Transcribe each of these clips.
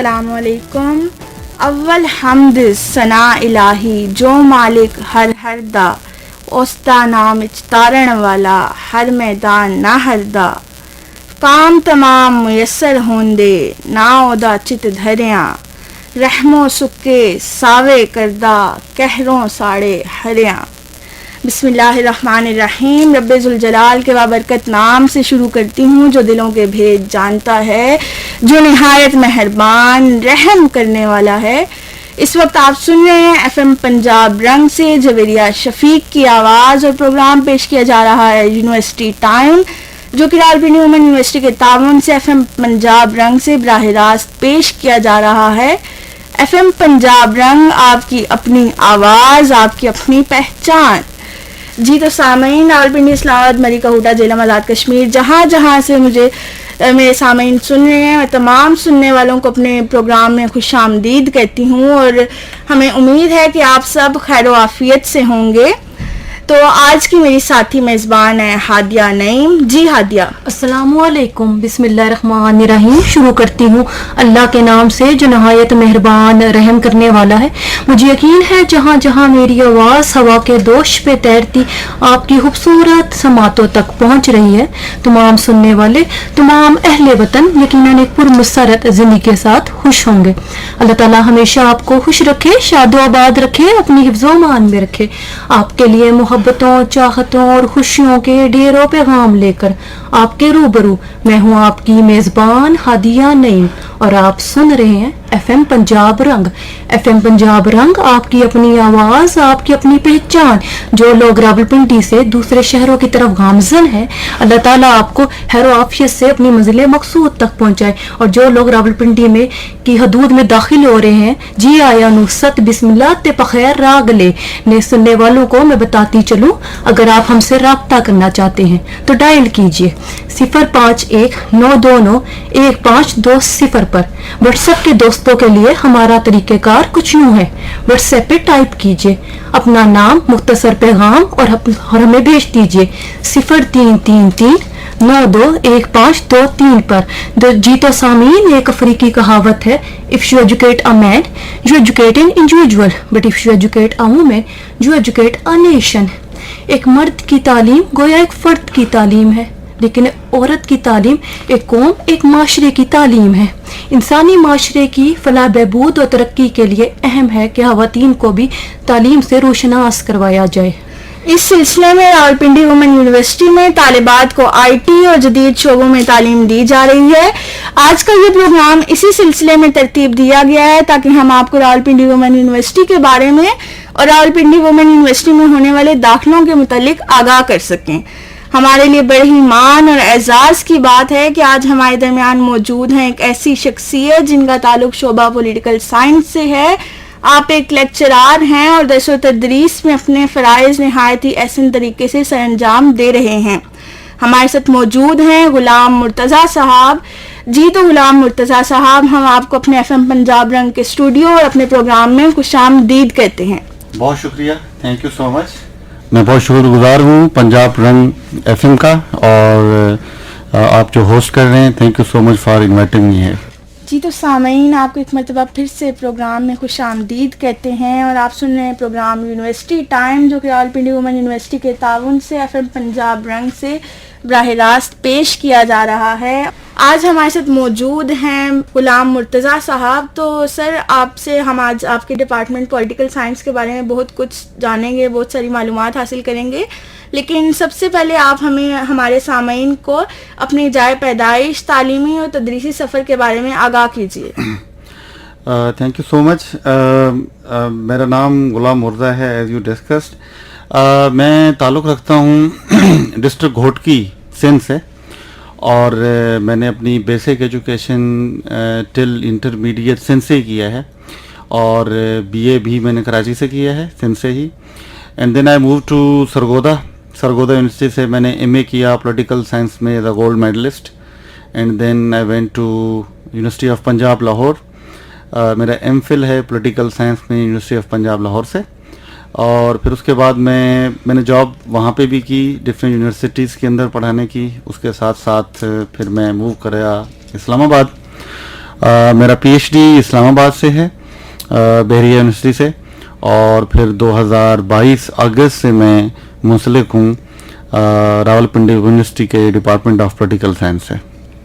السلام علیکم. اول حمد ثنا الہی جو مالک ہر دا اوستا نام تارن والا ہر میدان نہ ہردا کام تمام میسر ہوندے نا اودا چت دھریاں رحم و سکے ساوے کردہ کہروں ساڑے ہریاں. بسم اللہ الرحمن الرحیم. رب ذوالجلال کے بابرکت نام سے شروع کرتی ہوں جو دلوں کے بھید جانتا ہے، جو نہایت مہربان رحم کرنے والا ہے. اس وقت آپ سن رہے ہیں ایف ایم پنجاب رنگ سے جویریہ شفیق کی آواز، اور پروگرام پیش کیا جا رہا ہے یونیورسٹی ٹائم، جو کہ راولپنڈی وومن یونیورسٹی کے تعاون سے ایف ایم پنجاب رنگ سے براہ راست پیش کیا جا رہا ہے. ایف ایم پنجاب رنگ آپ کی اپنی آواز، آپ کی اپنی پہچان. جی تو سامعین، راولپنڈی، اسلام آباد، مری کہوٹا، جیلم، آزاد کشمیر، جہاں جہاں سے مجھے میرے سامعین سن رہے ہیں، میں تمام سننے والوں کو اپنے پروگرام میں خوش آمدید کہتی ہوں، اور ہمیں امید ہے کہ آپ سب خیر و عافیت سے ہوں گے. تو آج کی میری ساتھی میزبان ہے ہادیہ نعیم. جی ہادیہ. السلام علیکم. بسم اللہ الرحمن الرحیم. شروع کرتی ہوں اللہ کے نام سے جو نہایت مہربان رحم کرنے والا ہے. مجھے یقین ہے جہاں جہاں میری آواز ہوا کے دوش پہ تیرتی آپ کی خوبصورت سماعتوں تک پہنچ رہی ہے، تمام سننے والے، تمام اہل وطن یقیناً ایک پرمسرت زندگی کے ساتھ خوش ہوں گے. اللہ تعالیٰ ہمیشہ آپ کو خوش رکھے، شاد و آباد رکھے، اپنی حفظ و امان میں رکھے. آپ کے لیے محبتوں، چاہتوں اور خوشیوں کے ڈھیروں پیغام لے کر آپ کے روبرو میں ہوں آپ کی میزبان ہادیہ نعیم، اور آپ سن رہے ہیں ایف ایم پنجاب رنگ. ایف ایم پنجاب رنگ آپ کی اپنی آواز، آپ کی اپنی پہچان. جو لوگ راولپنڈی سے دوسرے شہروں کی طرف گامزن ہیں، اللہ تعالیٰ آپ کو خیر و عافیت سے اپنی منزل مقصود تک پہنچائے. اور جو لوگ راولپنڈی میں کی حدود میں داخل ہو رہے ہیں، جی آیا نوست بسم اللہ تے پخیر راگ لے نے سننے والوں کو میں بتاتی چلوں، اگر آپ ہم سے رابطہ کرنا چاہتے ہیں تو ڈائل کیجئے 05192915220 پر. واٹس ایپ کے دوستوں کے لیے ہمارا طریقہ کار کچھ یوں ہے. واٹس ایپ پہ ٹائپ کیجئے اپنا نام، مختصر پیغام اور ہمیں بھیج دیجئے 0333921523 پر. جی تو سامعین، ایک افریقی کہاوت ہے، if you educate a man you educate an individual but if you educate a woman you educate a nation. ایک مرد کی تعلیم گویا ایک فرد کی تعلیم ہے، لیکن عورت کی تعلیم ایک قوم، ایک معاشرے کی تعلیم ہے. انسانی معاشرے کی فلاح بہبود و ترقی کے لیے اہم ہے کہ خواتین کو بھی تعلیم سے روشناس کروایا جائے. اس سلسلے میں راولپنڈی وومن یونیورسٹی میں طالبات کو آئی ٹی اور جدید شعبوں میں تعلیم دی جا رہی ہے. آج کا یہ پروگرام اسی سلسلے میں ترتیب دیا گیا ہے تاکہ ہم آپ کو راولپنڈی وومن یونیورسٹی کے بارے میں اور راولپنڈی وومن یونیورسٹی میں ہونے والے داخلوں کے متعلق آگاہ کر سکیں. ہمارے لیے بڑے ہی مان اور اعزاز کی بات ہے کہ آج ہمارے درمیان موجود ہیں ایک ایسی شخصیت جن کا تعلق شعبہ پولیٹیکل سائنس سے ہے. آپ ایک لیکچرار ہیں اور درس و تدریس میں اپنے فرائض نہایت ہی احسن طریقے سے سر انجام دے رہے ہیں. ہمارے ساتھ موجود ہیں غلام مرتضیٰ صاحب. جی تو غلام مرتضیٰ صاحب، ہم آپ کو اپنے ایف ایم پنجاب رنگ کے اسٹوڈیو اور اپنے پروگرام میں خوش آمدید کہتے ہیں. بہت شکریہ، تھینک یو سو مچ. میں بہت شکر گزار ہوں پنجاب رنگ ایف ایم کا، اور آپ جو ہوسٹ کر رہے ہیں، thank you so much for inviting me here. جی تو سامعین، آپ کو ایک مرتبہ پھر سے پروگرام میں خوش آمدید کہتے ہیں، اور آپ سن رہے ہیں پروگرام یونیورسٹی ٹائم، جو کہ راولپنڈی وومن یونیورسٹی کے تعاون سے ایف ایم پنجاب رنگ سے براہ راست پیش کیا جا رہا ہے. آج ہمارے ساتھ موجود ہیں غلام مرتضیٰ صاحب. تو سر، آپ سے ہم آج آپ کے ڈپارٹمنٹ پولیٹیکل سائنس کے بارے میں بہت کچھ جانیں گے، بہت ساری معلومات حاصل کریں گے، لیکن سب سے پہلے آپ ہمیں ہمارے سامعین کو اپنی جائے پیدائش، تعلیمی اور تدریسی سفر کے بارے میں آگاہ کیجیے. تھینک یو سو مچ. میرا نام غلام مرزا ہے، ایز یو ڈسکسڈ. میں تعلق رکھتا ہوں ڈسٹرکٹ گھوٹکی سندھ سے، اور میں نے اپنی بیسک ایجوکیشن ٹل انٹرمیڈیٹ سندھ سے ہی کیا ہے، اور بی اے بھی میں نے کراچی سے کیا ہے، سندھ سے ہی. And then I move to Sargodha university سے میں نے ایم اے کیا پولیٹیکل سائنس میں as a gold medalist. And then I went to university of Punjab Lahore. میرا ایم فل ہے پولیٹیکل سائنس میں یونیورسٹی آف پنجاب لاہور سے. اور پھر اس کے بعد میں نے جاب وہاں پہ بھی کی، ڈفرینٹ یونیورسٹیز کے اندر پڑھانے کی. اس کے ساتھ ساتھ پھر میں موو کرا اسلام آباد، میرا پی ایچ ڈی اسلام آباد سے ہے, بحریہ یونیورسٹی سے, اور پھر 2022 اگست سے میں منسلک ہوں راولپنڈی یونیورسٹی کے ڈپارٹمنٹ آف پولیٹیکل سائنس سے.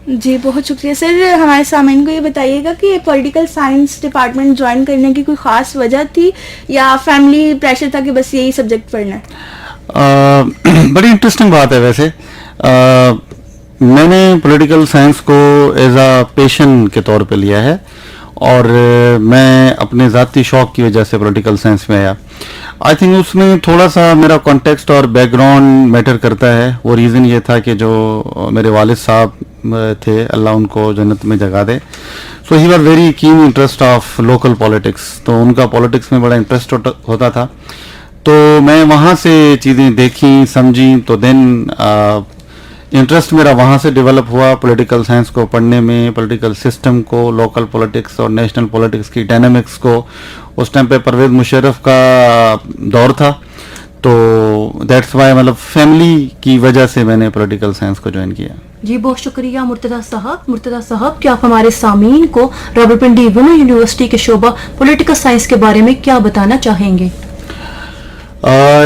جی بہت شکریہ سر. ہمارے سامعین کو یہ بتائیے گا کہ پولیٹیکل سائنس ڈپارٹمنٹ جوائن کرنے کی کوئی خاص وجہ تھی یا فیملی پریشر تھا کہ بس یہی سبجیکٹ پڑھنا ہے؟ بڑی انٹرسٹنگ بات ہے. ویسے میں نے پولیٹیکل سائنس کو ایز اے پیشن کے طور پہ لیا ہے, اور میں اپنے ذاتی شوق کی وجہ سے پولیٹیکل سائنس میں آیا. آئی تھنک اس میں تھوڑا سا میرا کانٹیکسٹ اور بیک گراؤنڈ میٹر کرتا ہے. وہ ریزن یہ تھا کہ جو میرے والد صاحب تھے, اللہ ان کو جنت میں جگہ دے, so he was very keen interest of local politics. تو ان کا پالیٹکس میں بڑا انٹرسٹ ہوتا تھا, تو میں وہاں سے چیزیں دیکھیں سمجھیں, تو دین انٹرسٹ میرا وہاں سے ڈیولپ ہوا پولیٹیکل سائنس کو پڑھنے میں, پولیٹیکل سسٹم کو, لوکل پولیٹکس اور نیشنل پولیٹکس کی ڈائنامکس کو. اس ٹائم پہ پرویز مشرف کا دور تھا, تو دیٹس وائی مطلب فیملی کی وجہ سے میں نے پولیٹیکل سائنس کو جوائن کیا. جی بہت شکریہ مرتضیٰ صاحب. مرتضیٰ صاحب, کیا آپ ہمارے سامعین کو راولپنڈی وومن یونیورسٹی کے شعبہ پولیٹیکل سائنس کے بارے میں کیا بتانا چاہیں گے؟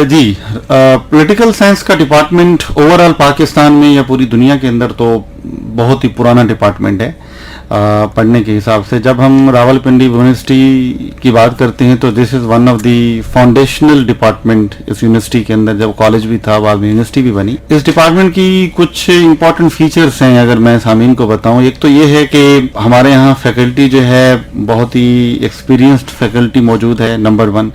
جی, پولیٹیکل سائنس کا ڈپارٹمنٹ اوور آل پاکستان میں یا پوری دنیا کے اندر تو بہت ہی پرانا ڈپارٹمنٹ ہے پڑھنے کے حساب سے. جب ہم راولپنڈی یونیورسٹی کی بات کرتے ہیں تو this is one of the foundational department اس یونیورسٹی کے اندر. جب کالج بھی تھا, بعد میں یونیورسٹی بھی بنی. اس ڈپارٹمنٹ کی کچھ امپورٹنٹ فیچرز ہیں اگر میں سامعین کو بتاؤں. ایک تو یہ ہے کہ ہمارے یہاں فیکلٹی جو ہے بہت ہی ایکسپیرینسڈ فیکلٹی موجود ہے, نمبر 1.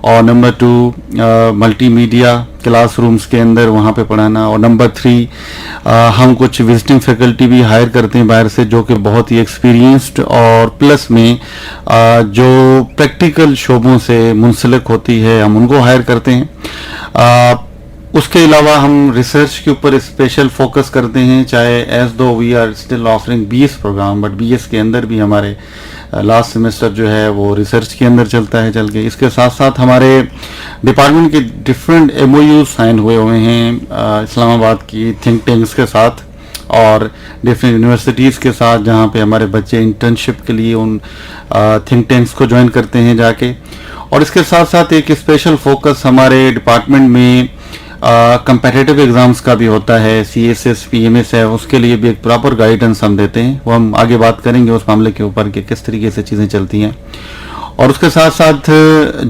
اور number 2 multi media class rooms کے اندر وہاں پہ پڑھانا. اور نمبر 3 ہم کچھ وزٹنگ فیکلٹی بھی ہائر کرتے ہیں باہر سے, جو کہ بہت ہی ایکسپیرینسڈ اور پلس میں جو پریکٹیکل شعبوں سے منسلک ہوتی ہے, ہم ان کو ہائر کرتے ہیں. اس کے علاوہ ہم ریسرچ کے اوپر اسپیشل فوکس کرتے ہیں, چاہے as though we are still offering B S programme, but B S کے اندر بھی ہمارے لاسٹ سیمسٹر جو ہے وہ ریسرچ کے اندر چلتا ہے چل کے. اس کے ساتھ ساتھ ہمارے ڈپارٹمنٹ کے different M O U sign ہوئے ہیں اسلام آباد کی تھنک ٹینکس کے ساتھ اور ڈفرینٹ یونیورسٹیز کے ساتھ, جہاں پہ ہمارے بچے انٹرنشپ کے لیے ان تھنک ٹینکس کو جوائن کرتے ہیں جا کے. اور اس کے ساتھ ساتھ ایک اسپیشل فوکس ہمارے ڈپارٹمنٹ میں کمپیٹیٹیو ایگزامس کا بھی ہوتا ہے, C S S P M S ہے, اس کے لیے بھی ایک پراپر گائیڈنس ہم دیتے ہیں. وہ ہم آگے بات کریں گے اس معاملے کے اوپر کہ کس طریقے سے چیزیں چلتی ہیں. اور اس کے ساتھ ساتھ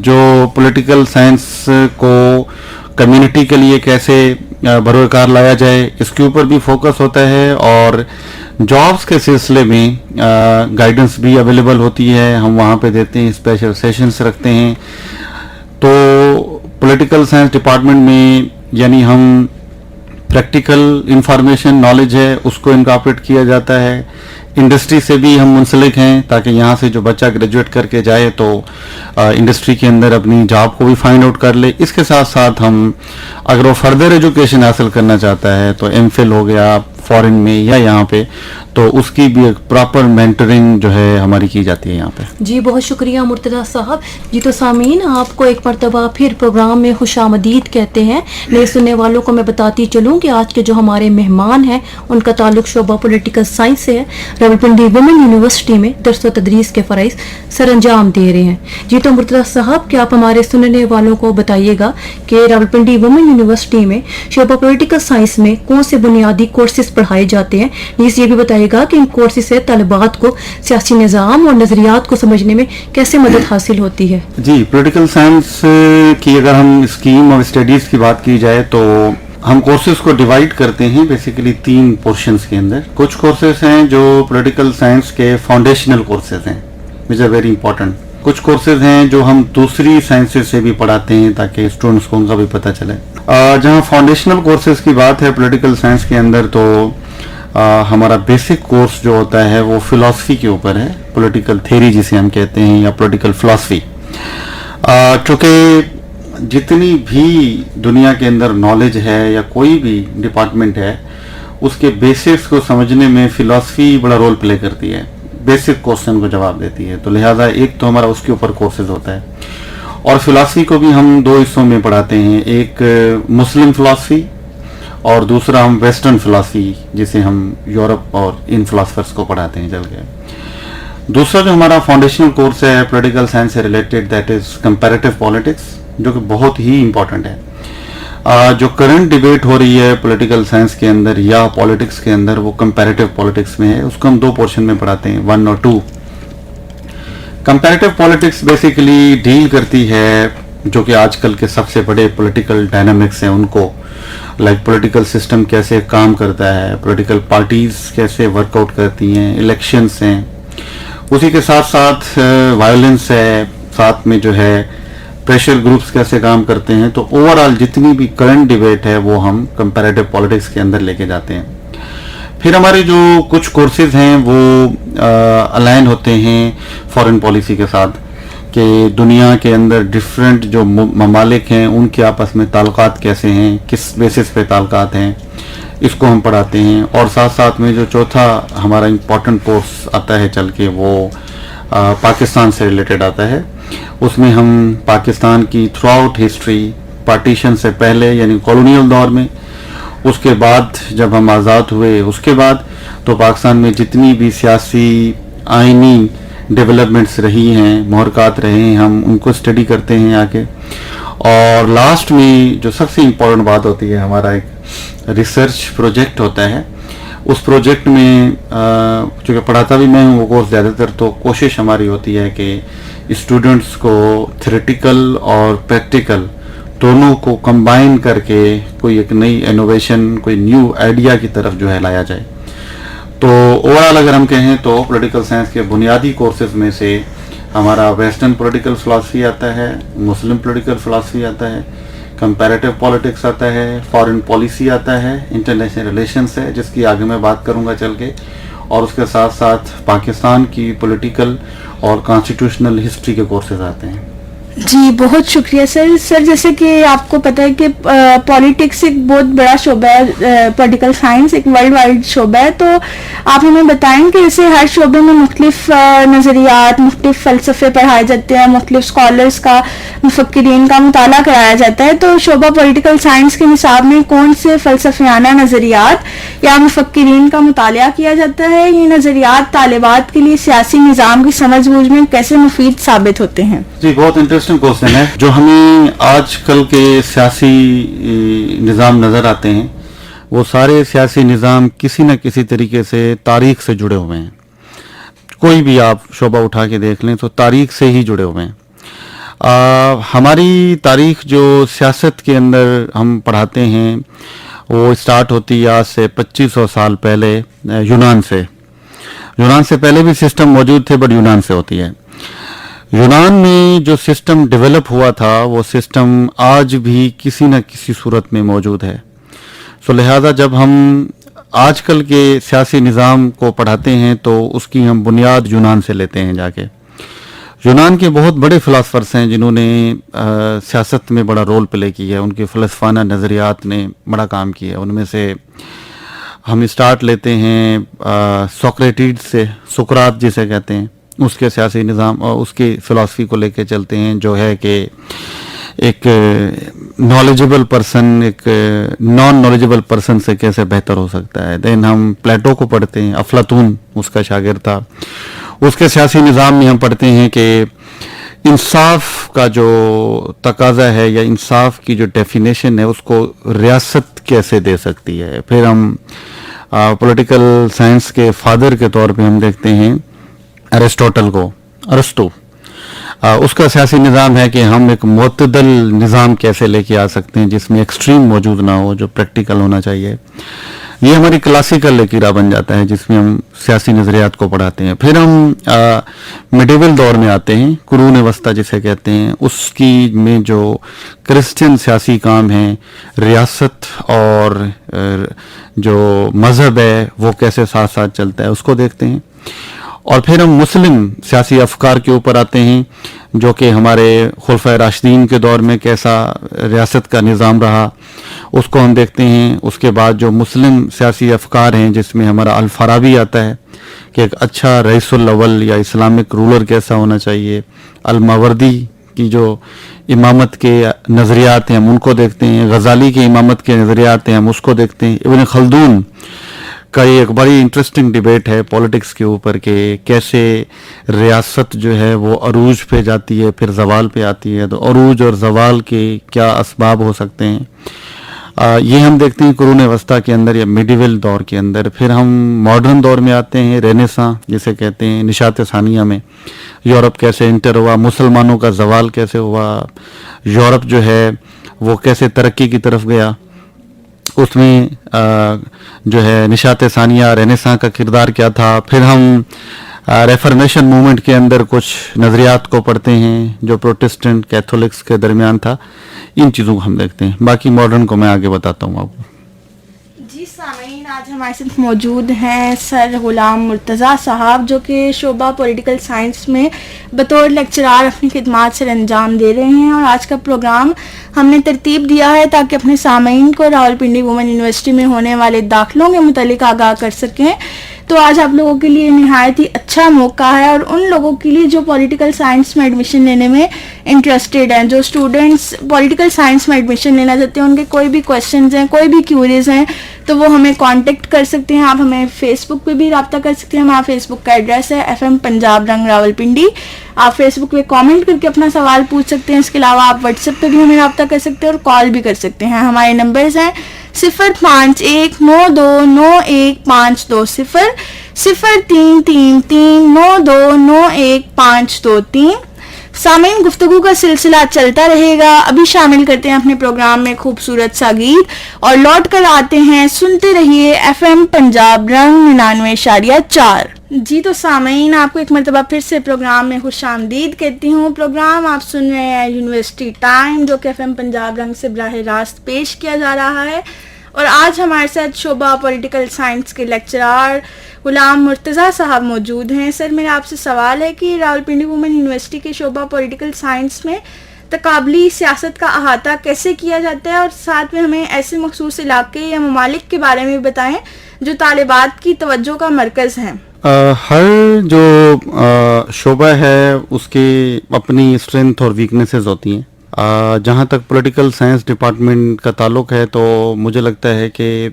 جو پولیٹیکل سائنس کو کمیونٹی کے لیے کیسے بروکار لایا جائے, اس کے اوپر بھی فوکس ہوتا ہے. اور جابس کے سلسلے میں گائیڈنس بھی اویلیبل ہوتی ہے, ہم وہاں پہ دیتے ہیں, اسپیشل سیشنز رکھتے ہیں. تو پولیٹیکل سائنس ڈپارٹمنٹ میں یعنی ہم پریکٹیکل انفارمیشن نالج ہے اس کو انکارپوریٹ کیا جاتا ہے. انڈسٹری سے بھی ہم منسلک ہیں تاکہ یہاں سے جو بچہ گریجویٹ کر کے جائے تو انڈسٹری کے اندر اپنی جاب کو بھی فائنڈ آؤٹ کر لے. اس کے ساتھ ساتھ ہم اگر وہ فردر ایجوکیشن حاصل کرنا چاہتا ہے تو ایم فل ہو گیا فورن میں یا یہاں پہ, تو اس کی بھی ایک پراپر مینٹرنگ جو ہے ہماری کی جاتی ہے یہاں پہ. جی بہت شکریہ مرتضیٰ صاحب. جی تو سامعین, آپ کو ایک مرتبہ پھر پروگرام میں خوش آمدید کہتے ہیں. نئے سننے والوں کو میں بتاتی چلوں کہ آج کے جو ہمارے مہمان ہیں ان کا تعلق شعبہ پولیٹیکل سائنس سے ہے. راولپنڈی وومن یونیورسٹی میں درس و تدریس کے فرائض سر انجام دے رہے ہیں. جی تو مرتضیٰ صاحب, کیا آپ ہمارے سننے والوں کو بتائیے گا کہ راولپنڈی وومن یونیورسٹی میں شعبہ پولیٹیکل سائنس میں کون سے بنیادی کورسز پڑھائے جاتے ہیں؟ نیز یہ بھی بتائیے گا کہ ان کورسز سے طالبات کو سیاسی نظام اور نظریات کو سمجھنے میں کیسے مدد حاصل ہوتی ہے؟ جی, پولیٹیکل سائنس کی اگر ہم اسکیم اور اسٹڈیز کی بات کی جائے تو ہم کورسز کو ڈیوائڈ کرتے ہیں بیسیکلی 3 پورشنز کے اندر. کچھ کورسز ہیں جو پولیٹیکل سائنس کے فاؤنڈیشنل کورسز ہیں وچ آر ویری امپورٹنٹ. کچھ کورسز ہیں جو ہم دوسری سائنسز سے بھی پڑھاتے ہیں تاکہ اسٹوڈنٹس کو ان کا بھی پتہ چلے. جہاں فاؤنڈیشنل کورسز کی بات ہے پولیٹیکل سائنس کے اندر, تو ہمارا بیسک کورس جو ہوتا ہے وہ فلاسفی کے اوپر ہے, پولیٹیکل تھیوری جسے ہم کہتے ہیں یا پولیٹیکل فلاسفی. چونکہ جتنی بھی دنیا کے اندر نالج ہے یا کوئی بھی ڈپارٹمنٹ ہے, اس کے بیسکس کو سمجھنے میں فلاسفی بڑا رول پلے کرتی ہے, بیسک کوسچن کو جواب دیتی ہے. تو لہٰذا ایک تو ہمارا اس کے اوپر کورسز ہوتا ہے. اور فلاسفی کو بھی ہم 2 حصوں میں پڑھاتے ہیں, ایک مسلم فلاسفی اور دوسرا ہم ویسٹرن فلاسفی جسے ہم یورپ اور ان فلاسفرس کو پڑھاتے ہیں چل کے. दूसरा जो हमारा फाउंडेशनल कोर्स है पॉलिटिकल साइंस से related, that is comparative politics, जो कि बहुत ही इम्पोर्टेंट है। जो करंट डिबेट हो रही है पॉलिटिकल साइंस के अंदर या पॉलिटिक्स के अंदर, वो कंपैरेटिव पॉलिटिक्स में है। उसको हम 2 पोर्शन में पढ़ाते हैं, 1 और 2। कंपैरेटिव पॉलिटिक्स बेसिकली डील करती है जो कि आजकल के सबसे बड़े पॉलिटिकल डायनामिक्स हैं उनको, लाइक पॉलिटिकल सिस्टम कैसे काम करता है, पॉलिटिकल पार्टीज कैसे वर्कआउट करती हैं, इलेक्शंस हैं, उसी के साथ साथ वायलेंस है, साथ में जो है प्रेशर ग्रुप्स कैसे काम करते हैं। तो ओवरऑल जितनी भी करंट डिबेट है वो हम कंपैरेटिव पॉलिटिक्स के अंदर लेके जाते हैं। फिर हमारे जो कुछ कोर्सेज हैं वो अलाइन होते हैं फॉरेन पॉलिसी के साथ, कि दुनिया के अंदर डिफरेंट जो ममालिक हैं उनके आपस में ताल्लुकात कैसे हैं, किस बेसिस पे ताल्लुकात हैं, इसको हम पढ़ाते हैं। और साथ साथ में जो चौथा हमारा इम्पोर्टेंट कोर्स आता है चल के, वो पाकिस्तान से रिलेटेड आता है। उसमें हम पाकिस्तान की थ्रू आउट हिस्ट्री, पार्टीशन से पहले यानी कॉलोनियल दौर में, उसके बाद जब हम आज़ाद हुए उसके बाद, तो पाकिस्तान में जितनी भी सियासी आइनी डेवलपमेंट्स रही हैं, मुहरकात रहे हैं, हम उनको स्टडी करते हैं आके। और लास्ट में जो सबसे इम्पोर्टेंट बात होती है, हमारा एक रिसर्च प्रोजेक्ट होता है। उस प्रोजेक्ट में चूँकि पढ़ाता भी मैं हूँ वो कोर्स ज़्यादातर, तो कोशिश हमारी होती है कि स्टूडेंट्स को थ्योरेटिकल और प्रैक्टिकल दोनों को कंबाइन करके कोई एक नई इनोवेशन, कोई न्यू आइडिया की तरफ जो है लाया जाए। तो ओवरऑल अगर हम कहें तो पॉलिटिकल साइंस के बुनियादी कोर्सेज में से हमारा वेस्टर्न पॉलिटिकल फिलॉसफी आता है, मुस्लिम पॉलिटिकल फिलॉसफी आता है, कंपैरेटिव पॉलिटिक्स आता है, फॉरेन पॉलिसी आता है, इंटरनेशनल रिलेशंस है जिसकी आगे मैं बात करूंगा चल के, और उसके साथ साथ पाकिस्तान की पॉलिटिकल और कॉन्स्टिट्यूशनल हिस्ट्री के कोर्सेज आते हैं। जी बहुत शुक्रिया सर। सर जैसे कि आपको पता है कि पॉलिटिक्स एक बहुत बड़ा शोबा है, पॉलिटिकल साइंस एक वर्ल्ड वाइड शोबा है, तो आप हमें बताएं कि जैसे हर शोबे में मुख्तलिफ नज़रियात, मुख्तलिफ फ़लसफ़े पढ़ाए जाते हैं, मुख्तलिफ स्कॉलर्स का, मुफक्किरीन का मुताला कराया जाता है। तो शोबा पॉलिटिकल साइंस के निसाब में कौन से फ़लसफ़ियाना नज़रियात या मुफक्किरीन का मुताला किया जाता है? ये नज़रियात तालिबात के लिए सियासी निज़ाम की समझ बूझ में कैसे मुफीद साबित होते हैं? जी बहुत इंटरेस्टिंग क्वेश्चन है। जो हमें आजकल के सियासी निज़ाम नज़र आते हैं, वो सारे सियासी निज़ाम किसी न किसी तरीके से तारीख से जुड़े हुए हैं। कोई भी आप शोबा उठा के देख लें तो तारीख से ही जुड़े हुए हैं। हमारी तारीख जो सियासत के अंदर हम पढ़ाते हैं वो स्टार्ट होती है आज से 2500 साल पहले यूनान से। यूनान से पहले भी सिस्टम मौजूद थे, बट यूनान से होती है। यूनान में जो सिस्टम डेवलप हुआ था वो सिस्टम आज भी किसी न किसी सूरत में मौजूद है। सो लिहाजा जब हम आजकल के सियासी निज़ाम को पढ़ाते हैं तो उसकी हम बुनियाद यूनान से लेते हैं जाके। यूनान के बहुत बड़े फ़िलासफ़र्स हैं जिन्होंने सियासत में बड़ा रोल प्ले किया है, उनके फ़लसफ़ाना नज़रियात ने बड़ा काम किया है। उनमें से हम स्टार्ट लेते हैं सोक्रेटिस से, सुकरात जिसे कहते हैं, उसके सियासी निज़ाम और उसकी फ़िलासफ़ी को लेके चलते हैं, जो है कि एक नॉलेजेबल पर्सन एक नॉन नॉलेजेबल पर्सन से कैसे बेहतर हो सकता है। देन हम प्लेटो को पढ़ते हैं, अफलातून उसका शागिर्द था। उसके सियासी निज़ाम में हम पढ़ते हैं कि इंसाफ का जो तकाजा है या इंसाफ की जो डेफिनेशन है उसको रियासत कैसे दे सकती है। फिर हम पॉलिटिकल साइंस के फादर के तौर पे हम देखते हैं अरिस्टोटल को, अरस्तु। उसका सियासी निज़ाम है कि हम एक मुतदल निज़ाम कैसे लेके आ सकते हैं जिसमें एक्सट्रीम मौजूद ना हो, जो प्रैक्टिकल होना चाहिए। ये हमारी क्लासिकल लकीरा बन जाता है जिसमें हम सियासी नज़रियात को पढ़ाते हैं। फिर हम मिडिवल दौर में आते हैं, कुरून वस्ता जिसे कहते हैं, उसकी में जो क्रिश्चियन सियासी काम है, रियासत और जो मज़हब है वो कैसे साथ साथ चलता है उसको देखते हैं। और फिर हम मुस्लिम सियासी अफकार के ऊपर आते हैं, जो कि हमारे खुलफाए राशिदीन के दौर में कैसा रियासत का निज़ाम रहा, उसको हम देखते हैं। उसके बाद जो मुस्लिम सियासी अफकार हैं जिसमें हमारा अल-फराबी आता है कि एक अच्छा रईसुल अव्वल या इस्लामिक रूलर कैसा होना चाहिए। अल-मावर्दी की जो इमामत के नज़रियात हैं हम उनको देखते हैं। गज़ाली के इमामत के नज़रियात हैं हम उसको देखते हैं। इब्न खल्दून का एक बड़ी इंटरेस्टिंग डिबेट है पॉलिटिक्स के ऊपर कि कैसे रियासत जो है वो अरूज पे जाती है फिर जवाल पे आती है, तो अरूज और जवाल के क्या असबाब हो सकते हैं। ये हम देखते हैं कुरून वस्ता के अंदर या मिडिवल दौर के अंदर। फिर हम मॉडर्न दौर में आते हैं, रेनेसां जिसे कहते हैं, निशात सानिया में यूरोप कैसे इंटर हुआ, मुसलमानों का जवाल कैसे हुआ, यूरोप जो है वो कैसे तरक्की की तरफ गया, उसमें जो है निशात सानिया रेनेसां का किरदार क्या था। फिर हम रेफर्मेशन मूवमेंट के अंदर कुछ नज़रियात को पढ़ते हैं जो प्रोटेस्टेंट कैथोलिक्स के दरमियान था। इन चीज़ों को हम देखते हैं, बाकी मॉडर्न को मैं आगे बताता हूँ आपको। जी सामीन, आज हमारे साथ मौजूद हैं सर गुलाम मुर्तज़ा साहब, जो कि शोबा पॉलिटिकल साइंस में बतौर लेक्चरार अपनी खिदमात से अंजाम दे रहे हैं। और आज का प्रोग्राम हमने तरतीब दिया है ताकि अपने सामीन को रावलपिंडी वुमेन यूनिवर्सिटी में होने वाले दाखिलों के मुतालिक आगाह कर सकें। तो आज आप लोगों के लिए निहायत ही अच्छा मौका है, और उन लोगों के लिए जो पॉलिटिकल साइंस में एडमिशन लेने में इंटरेस्टेड हैं, जो स्टूडेंट्स पॉलिटिकल साइंस में एडमिशन लेना चाहते हैं, उनके कोई भी क्वेश्चंस हैं, कोई भी क्यूरीज हैं, तो वो हमें कांटेक्ट कर सकते हैं। आप हमें फेसबुक पे भी रब्ता कर सकते हैं। हमारा फेसबुक का एड्रेस है FM पंजाब रंग रावलपिंडी। आप फेसबुक पे कमेंट करके अपना सवाल पूछ सकते हैं। इसके अलावा आप व्हाट्सएप पे भी हमें रब्ता कर सकते हैं और कॉल भी कर सकते हैं। हमारे नंबर्स हैं 0519291520, 033392915223। सामीन, गुफ्तगू का सिलसिला चलता रहेगा। अभी शामिल करते हैं अपने प्रोग्राम में खूबसूरत सा गीत और लौट कर आते हैं। सुनते रहिए FM पंजाब रंग 99.4। जी तो सामीन, आपको एक मरतबा फिर से प्रोग्राम में खुशामदीद कहती हूँ। प्रोग्राम आप सुन रहे हैं यूनिवर्सिटी टाइम, जो कि FM पंजाब रंग से बराह रास्त पेश किया जा रहा है। और आज हमारे साथ शोबा पॉलिटिकल साइंस के लेक्चरार गुलाम मुर्तज़ा साहब मौजूद हैं। सर, मेरा आपसे सवाल है कि रावलपिंडी वुमेन यूनिवर्सिटी के शोबा पॉलिटिकल साइंस में तकाबली सियासत का अहाता कैसे किया जाता है, और साथ में हमें ऐसे मखसूस इलाके या ममालिक के बारे में बताएं जो तालिबात की तवज्जो का मरकज़ हैं। हर जो शोबा है उसकी अपनी स्ट्रेंथ और वीकनेसेस होती हैं। जहाँ तक पॉलिटिकल साइंस डिपार्टमेंट का ताल्लुक है तो मुझे लगता है कि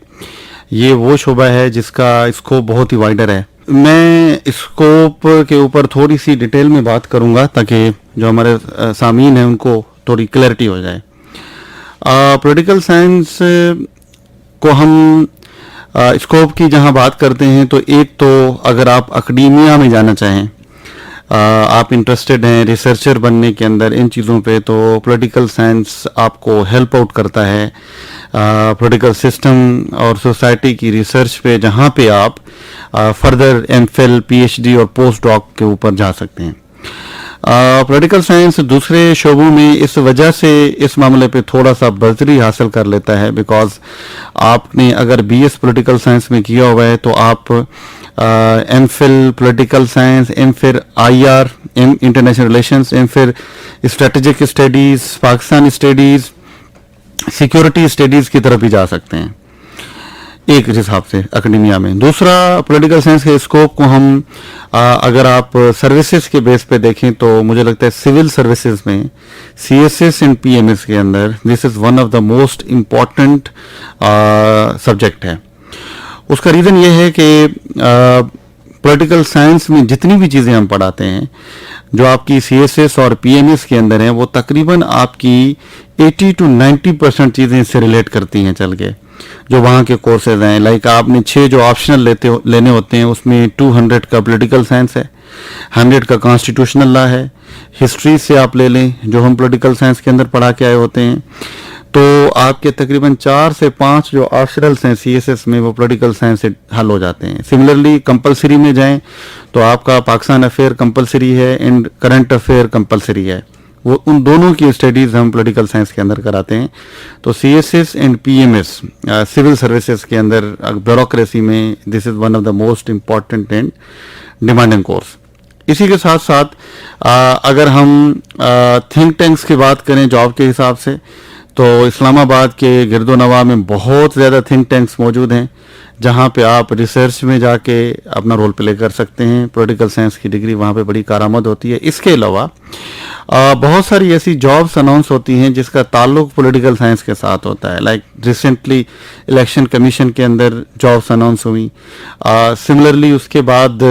ये वो शोबा है जिसका स्कोप बहुत ही वाइडर है। मैं स्कोप के ऊपर थोड़ी सी डिटेल में बात करूँगा ताकि जो हमारे सामीन हैं उनको थोड़ी क्लैरिटी हो जाए। पॉलिटिकल साइंस को हम स्कोप की जहाँ बात करते हैं तो एक तो अगर आप अकैडमिया में जाना चाहें, आप इंटरेस्टेड हैं रिसर्चर बनने के अंदर इन चीज़ों पे, तो पॉलिटिकल साइंस आपको हेल्प आउट करता है पॉलिटिकल सिस्टम और सोसाइटी की रिसर्च पे, जहाँ पे आप फर्दर MPhil PhD और पोस्ट डॉक के ऊपर जा सकते हैं। पॉलिटिकल साइंस दूसरे शोबों में इस वजह से इस मामले पे थोड़ा सा बर्तरी हासिल कर लेता है बिकॉज आपने अगर BS पॉलिटिकल साइंस में किया हुआ है तो आप MPhil political science, MPhil IR international relations, MPhil strategic studies, Pakistan studies, security studies की तरफ भी जा सकते हैं एक हिसाब से अकेडेमिया में। दूसरा, पॉलिटिकल साइंस के स्कोप को हम अगर आप सर्विसेज के बेस पे देखें तो मुझे लगता है सिविल सर्विसेज में CSS एंड PMS के अंदर this is one of the most important subject है। उसका रीज़न ये है कि पॉलिटिकल साइंस में जितनी भी चीज़ें हम पढ़ाते हैं जो आपकी CSS और PMS के अंदर हैं वो तकरीबन आपकी 80 to 90% चीज़ें इससे रिलेट करती हैं चल के, जो वहाँ के कोर्सेज हैं। लाइक आपने 6 जो ऑप्शनल लेने होते हैं उसमें 200 का पॉलिटिकल साइंस है, 100 का कॉन्स्टिट्यूशनल लॉ है, हिस्ट्री से आप ले लें जो हम पॉलिटिकल साइंस के अंदर पढ़ा के आए होते हैं, तो आपके तकरीबन 4 से 5 जो ऑप्शनल्स हैं CSS में वो पॉलिटिकल साइंस से हल हो जाते हैं। सिमिलरली कंपलसरी में जाएं तो आपका पाकिस्तान अफेयर कंपलसरी है एंड करंट अफेयर कंपलसरी है, वो उन दोनों की स्टडीज़ हम पॉलिटिकल साइंस के अंदर कराते हैं। तो CSS and PMS civil services के अंदर ब्यूरोक्रेसी में this is one of the most important and demanding course. इसी के साथ साथ अगर हम थिंक टैंक्स की बात करें जॉब के हिसाब से, तो इस्लामाबाद के गिरदो नवा में बहुत ज़्यादा थिंक टैंक्स मौजूद हैं जहाँ पे आप रिसर्च में जाके अपना रोल प्ले कर सकते हैं. पॉलिटिकल साइंस की डिग्री वहाँ पे बड़ी कारआमद होती है. इसके अलावा बहुत सारी ऐसी जॉब्स अनाउंस होती हैं जिसका ताल्लुक पॉलिटिकल साइंस के साथ होता है. लाइक रिसेंटली इलेक्शन कमीशन के अंदर जॉब्स अनाउंस हुई. सिमिलरली उसके बाद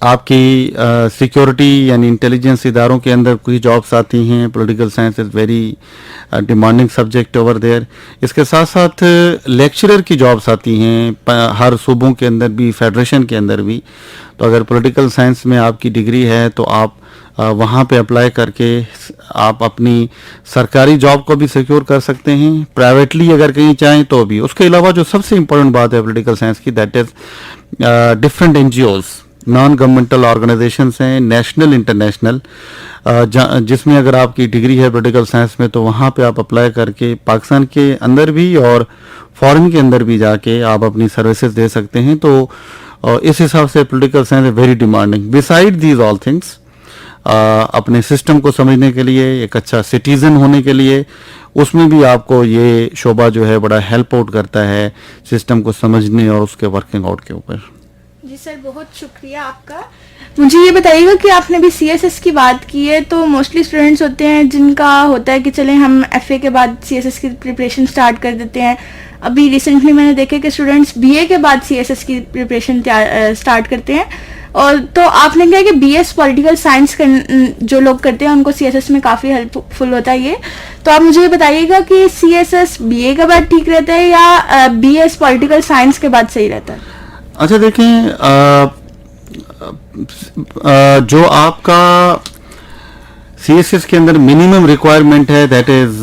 आपकी सिक्योरिटी यानी इंटेलिजेंस इदारों के अंदर कोई जॉब्स आती हैं. Political science is very demanding subject over there. इसके साथ साथ लेक्चरर की जॉब्स आती हैं हर सूबों के अंदर भी, फेडरेशन के अंदर भी. तो अगर पॉलिटिकल साइंस में आपकी डिग्री है तो आप वहाँ पे अप्लाई करके आप अपनी सरकारी जॉब को भी सिक्योर कर सकते हैं, प्राइवेटली अगर कहीं चाहें तो भी. उसके अलावा जो सबसे इम्पोर्टेंट बात है पॉलिटिकल साइंस की, that is different NGOs, non governmental organisations हैं, नेशनल इंटरनेशनल, जिसमें अगर आपकी डिग्री है पॉलिटिकल साइंस में तो वहाँ पे आप अप्लाई करके पाकिस्तान के अंदर भी और फॉरेन के अंदर भी जाके आप अपनी सर्विसेज दे सकते हैं. तो इस हिसाब से political science is very demanding. Beside these all things, अपने सिस्टम को समझने के लिए, एक अच्छा सिटीजन होने के लिए, उसमें भी आपको ये शोबा जो है बड़ा हेल्प आउट करता है सिस्टम को समझने और उसके वर्किंग आउट के ऊपर. जी सर, बहुत शुक्रिया आपका. मुझे ये बताइएगा कि आपने भी CSS की बात की है, तो मोस्टली स्टूडेंट्स होते हैं जिनका होता है कि चलें हम FA के बाद CSS की प्रिपरेशन स्टार्ट कर देते हैं. अभी रिसेंटली मैंने देखा कि स्टूडेंट्स BA के बाद CSS की प्रिपरेशन स्टार्ट करते हैं. और तो आपने कहा कि BS पॉलिटिकल साइंस जो लोग करते हैं उनको CSS में काफ़ी हेल्पफुल होता है ये. तो आप मुझे ये बताइएगा कि CSS BA के बाद ठीक रहता है या BS पॉलिटिकल साइंस के बाद सही रहता है? अच्छा देखें, जो आपका CSS के अंदर मिनिमम रिक्वायरमेंट है दैट इज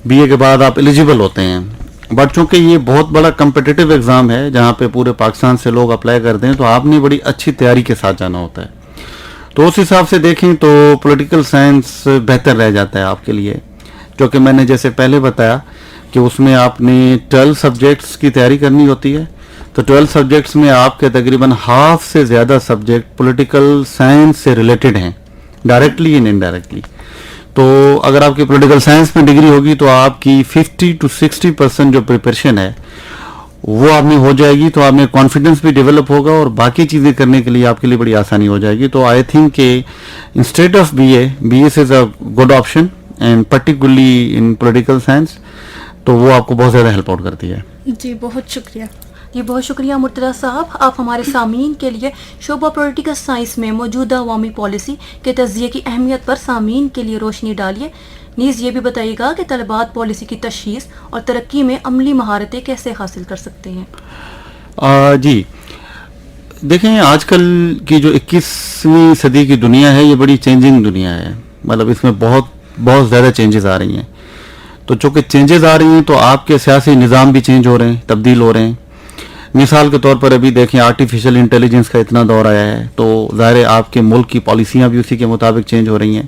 BA के बाद आप एलिजिबल होते हैं. बट चूंकि ये बहुत बड़ा कम्पिटिटिव एग्ज़ाम है जहाँ पे पूरे पाकिस्तान से लोग अप्लाई करते हैं तो आपने बड़ी अच्छी तैयारी के साथ जाना होता है. तो उस हिसाब से देखें तो पॉलिटिकल साइंस बेहतर रह जाता है आपके लिए, क्योंकि मैंने जैसे पहले बताया कि उसमें आपने 12 सब्जेक्ट्स की तैयारी करनी होती है. तो 12 सब्जेक्ट्स में आपके तकरीबन हाफ से ज़्यादा सब्जेक्ट पॉलिटिकल साइंस से रिलेटेड हैं, डायरेक्टली एंड इनडायरेक्टली. तो अगर आपकी पॉलिटिकल साइंस में डिग्री होगी तो आपकी 50 to 60% जो प्रिपरेशन है वो आप में हो जाएगी. तो आप में कॉन्फिडेंस भी डेवलप होगा और बाकी चीज़ें करने के लिए आपके लिए बड़ी आसानी हो जाएगी. तो आई थिंक कि instead of BS is a good option and particularly in political science. तो वो आपको बहुत ज़्यादा हेल्प आउट करती है. जी बहुत शुक्रिया. जी बहुत शुक्रिया मुर्तज़ा साहब. आप हमारे सामीन के लिए शोबा पॉलिटिकल साइंस में मौजूदा अवामी पॉलिसी के तज़किये की अहमियत पर सामीन के लिए रोशनी डालिए. नीज़ ये भी बताइएगा कि तलबात पॉलिसी की तशख़ीस और तरक्की में अमली महारतें कैसे हासिल कर सकते हैं. जी देखें, आजकल की जो 21वीं सदी की दुनिया है ये बड़ी चेंजिंग दुनिया है. मतलब इसमें बहुत ज़्यादा चेंजेस आ रही हैं. तो चूँकि चेंजेस आ रही हैं तो आपके सियासी निज़ाम भी चेंज हो रहे हैं, तब्दील हो रहे हैं. मिसाल के तौर पर अभी देखें आर्टिफिशियल इंटेलिजेंस का इतना दौर आया है तो ज़ाहिर है आपके मुल्क की पॉलिसियाँ भी उसी के मुताबिक चेंज हो रही हैं.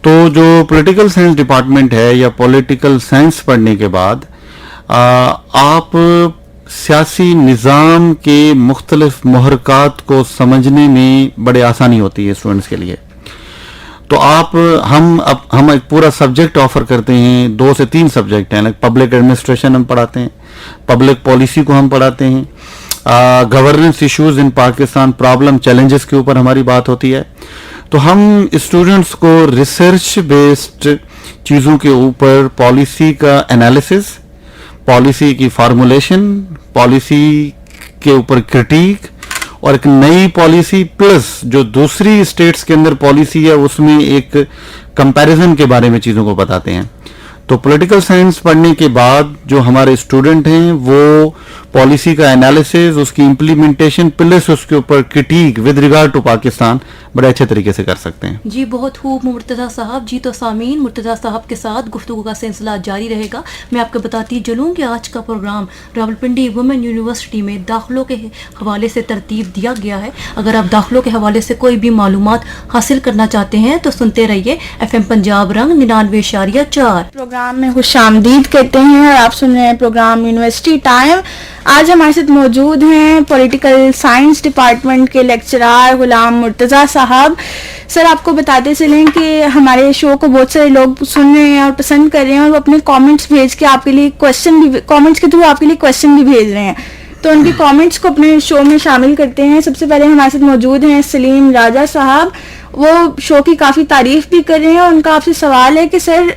तो जो पॉलिटिकल साइंस डिपार्टमेंट है या पॉलिटिकल साइंस पढ़ने के बाद आप सियासी निज़ाम के मुख्तलिफ महरकात को समझने में बड़े आसानी होती है स्टूडेंट्स के लिए. तो हम एक पूरा सब्जेक्ट ऑफर करते हैं, 2 से 3 सब्जेक्ट हैं. लाइक पब्लिक एडमिनिस्ट्रेशन हम पढ़ाते हैं, पब्लिक पॉलिसी को हम पढ़ाते हैं, governance issues in Pakistan, problem challenges के ऊपर हमारी बात होती है. तो हम स्टूडेंट्स को रिसर्च बेस्ड चीज़ों के ऊपर पॉलिसी का एनालिसिस, पॉलिसी की फार्मूलेशन, पॉलिसी के ऊपर क्रिटिक और एक नई पॉलिसी प्लस जो दूसरी स्टेट्स के अंदर पॉलिसी है उसमें एक कंपैरिजन के बारे में चीज़ों को बताते हैं. तो पॉलिटिकल साइंस पढ़ने के बाद जो हमारे स्टूडेंट हैं वो पॉलिसी का एनालिसिस, उसकी इम्प्लीमेंटेशन प्लस उसके ऊपर critic with regard to Pakistan बड़े अच्छे तरीके से कर सकते हैं. जी बहुत खूब मुर्तज़ा साहब. जी तो सामीन, मुर्तज़ा साहब के साथ गुफ्तगू का सिलसिला जारी रहेगा. मैं आपको बताती चलूँ कि आज का प्रोग्राम रावलपिंडी वुमेन यूनिवर्सिटी में दाखिलों के हवाले से तरतीब दिया गया है. अगर आप दाखिलों के हवाले से कोई भी मालूमात हासिल करना चाहते हैं तो सुनते रहिए FM पंजाब रंग 99.4. प्रोग्राम में खुश आमदीद कहते हैं और आप सुन रहे हैं प्रोग्राम यूनिवर्सिटी टाइम। आज हमारे साथ मौजूद हैं पॉलिटिकल साइंस डिपार्टमेंट के लेक्चरर गुलाम मुर्तज़ा साहब। सर, आपको बताते चलें कि हमारे शो को बहुत सारे लोग सुन रहे हैं और पसंद कर रहे हैं और वो अपने कमेंट्स भेज के आपके लिए कमेंट्स के थ्रू आपके लिए क्वेश्चन भी भेज रहे हैं, तो उनके कमेंट्स को अपने शो में शामिल करते हैं। सबसे पहले हमारे साथ मौजूद हैं सलीम राजा साहब। वो शो की काफ़ी तारीफ भी कर रहे हैं और उनका आपसे सवाल है कि सर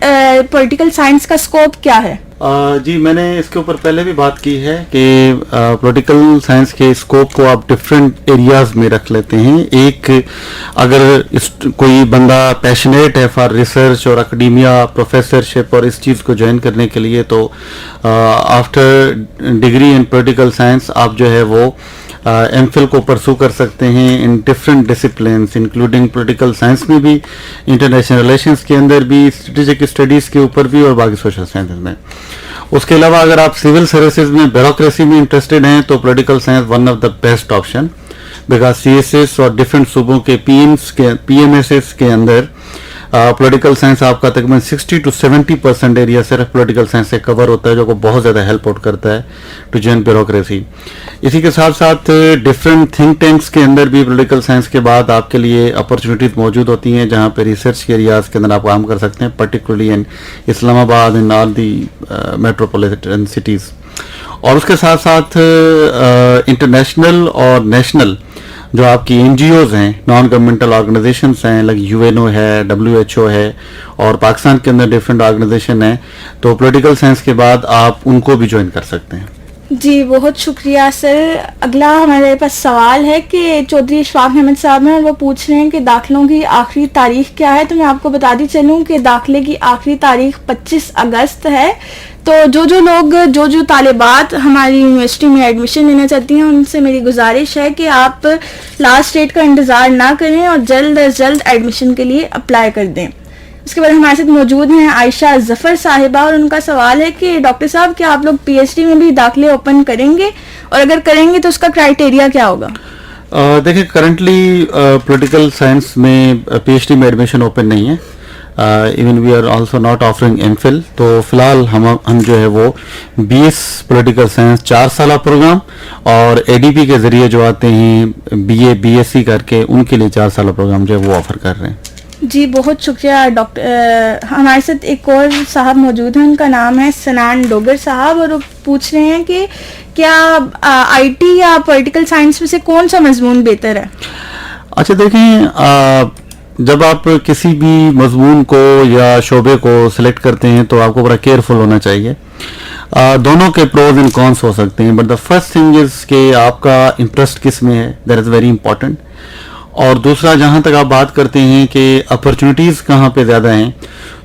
पॉलिटिकल साइंस का स्कोप क्या है? जी, मैंने इसके ऊपर पहले भी बात की है कि पॉलिटिकल साइंस के स्कोप को आप डिफरेंट एरियाज में रख लेते हैं। एक, अगर कोई बंदा पैशनेट है फॉर रिसर्च और एकेडेमिया प्रोफेसरशिप और इस चीज़ को ज्वाइन करने के लिए, तो after degree in political science आप जो है वो एमफिल को परसू कर सकते हैं in different disciplines including political science में भी, इंटरनेशनल रिलेशंस के अंदर भी, स्ट्रेटेजिक स्टडीज़ के ऊपर भी और बाकी सोशल साइंस में। उसके अलावा अगर आप सिविल सर्विसेज में, ब्यूरोक्रेसी में इंटरेस्टेड हैं तो political science one of the best option, because CSS और डिफरेंट सूबों के पीएमएसएस के अंदर पॉलिटिकल साइंस आपका तकरीबन 60 to 70% एरिया सिर्फ पॉलिटिकल साइंस से कवर होता है, जो को बहुत ज़्यादा हेल्प आउट करता है टू जॉइन ब्यूरोक्रेसी। इसी के साथ साथ डिफरेंट थिंक टैंक्स के अंदर भी पॉलिटिकल साइंस के बाद आपके लिए अपॉर्चुनिटीज़ मौजूद होती हैं, जहाँ पे रिसर्च के एरियाज़ के अंदर आप काम कर सकते हैं, particularly in Islamabad, in all the metropolitan cities. और उसके साथ साथ इंटरनेशनल और नेशनल जो आपकी एनजीओज हैं, नॉन गवर्नमेंटल ऑर्गेनाइजेशंस हैं, लाइक यूएनओ है, डब्ल्यूएचओ है, और पाकिस्तान के अंदर डिफरेंट ऑर्गेनाइजेशन हैं, तो पॉलिटिकल साइंस के बाद आप उनको भी ज्वाइन कर सकते हैं। जी, बहुत शुक्रिया सर। अगला हमारे पास सवाल है कि चौधरी इशफाक अहमद साहब हैं और वो पूछ रहे हैं कि दाखिलों की आखिरी तारीख क्या है। तो मैं आपको बताती चलूँ कि दाखिले की आखिरी तारीख 25 अगस्त है। तो जो तालिबात हमारी यूनिवर्सिटी में एडमिशन लेना चाहती हैं, उनसे मेरी गुजारिश है कि आप लास्ट डेट का इंतज़ार ना करें और जल्द अज जल्द एडमिशन के लिए अप्लाई कर दें। इसके बाद हमारे साथ मौजूद हैं आयशा जफर साहिबा और उनका सवाल है कि डॉक्टर साहब, क्या आप लोग पीएचडी में भी दाखिले ओपन करेंगे, और अगर करेंगे तो उसका क्राइटेरिया क्या होगा? देखिए, करंटली पॉलिटिकल साइंस में पीएचडी में एडमिशन ओपन नहीं है। Even we are also not offering MPhil. तो फिलहाल हम जो है वो बीएस पॉलिटिकल साइंस 4 साल प्रोग्राम और एडीपी के जरिए जो आते हैं बीए बीएससी करके, उनके लिए 4 साल प्रोग्राम जो है वो ऑफर कर रहे हैं। जी, बहुत शुक्रिया डॉक्टर। हमारे साथ एक और साहब मौजूद हैं, उनका नाम है सनान डोगर साहब, और वो पूछ रहे हैं कि क्या आईटी या पॉलिटिकल साइंस में से कौन सा मजमून बेहतर है? अच्छा, देखें, जब आप किसी भी मजमून को या शोबे को सिलेक्ट करते हैं तो आपको बड़ा केयरफुल होना चाहिए। दोनों के प्रोज एंड कॉन्स हो सकते हैं, but the first thing is कि आपका इंटरेस्ट किस में है, दैट इज़ वेरी इंपॉर्टेंट। और दूसरा, जहाँ तक आप बात करते हैं कि अपॉर्चुनिटीज़ कहाँ पे ज़्यादा हैं,